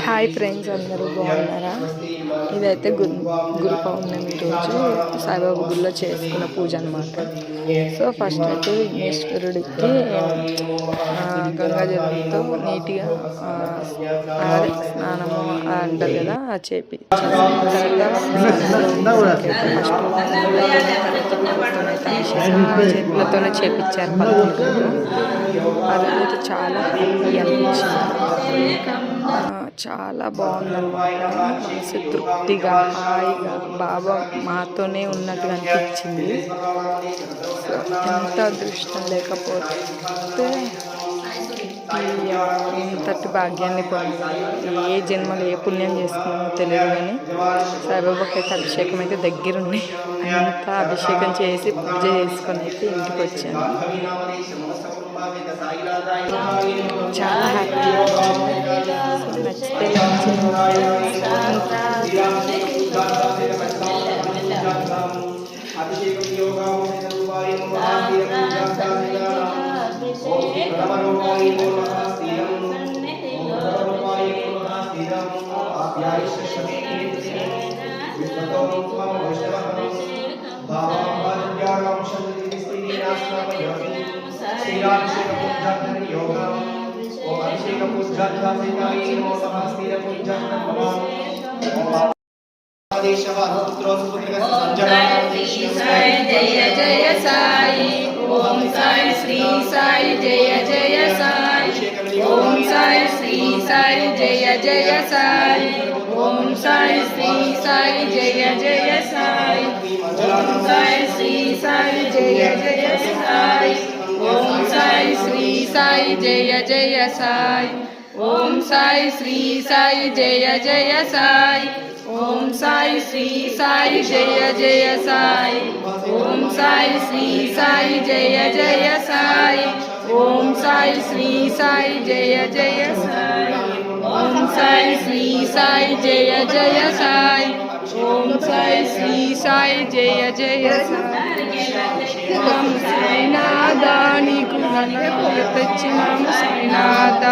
Hi friends, అందరూ బాగున్నారా? ఇదైతే గురు పౌర్ణమి రోజు సాయిబాబా గుడిలో చేసుకున్న పూజ అనమాట. సో ఫస్ట్ అయితే విఘ్నేశ్వరుడికి గంగాజలంతో నీట్గా స్నానము అంటారు కదా, చేపి చేతులతోనే చేపించారు. అదైతే చాలా హ్యాపీ అనిపించింది. చాలా బాగుందన్నమాట. మనసు తృప్తిగా హాయిగా బాబా మాతోనే ఉన్నట్టుగా అనిపించింది. ఎంత అదృష్టం లేకపోతే ఇంతటి భాగ్యాన్ని పొందాలి. ఏ జన్మలో ఏ పుణ్యం చేసుకున్నామో తెలియదు, కానీ సాయిబాబాకి అయితే అభిషేకం అయితే దగ్గరుండి అంతా అభిషేకం చేసి పూజ చేసుకొని అయితే ఇంటికి వచ్చాను. చాలా హ్యాపీ. నచ్చితే జయ జయ సాయి ఓం సాయి శ్రీ సాయి జయ జయ సాయి ఓం సాయి శ్రీ సాయి జయ జయ సాయి ఓం సాయి శ్రీ సాయి జయ జయ సాయి ఓం సాయి శ్రీ సాయి జయ జయ సాయి ఓం సాయి శ్రీ సాయి జయ జయ సాయి ఓం సాయి శ్రీ సాయి జయ జయ సాయి ఓం సాయి శ్రీ సాయి జయ జయ సాయి ఓం సాయి శ్రీ సాయి జయ జయ సాయి ఓం సాయి శ్రీ సాయి జయ జయ సాయి ఓం సాయి శ్రీ సాయి జయ జయ సాయి ఓం సాయి శ్రీ సాయి జయ జయ సాయి ఓం సాయినాథ నీకు తెచ్చినాము సాయినాథ.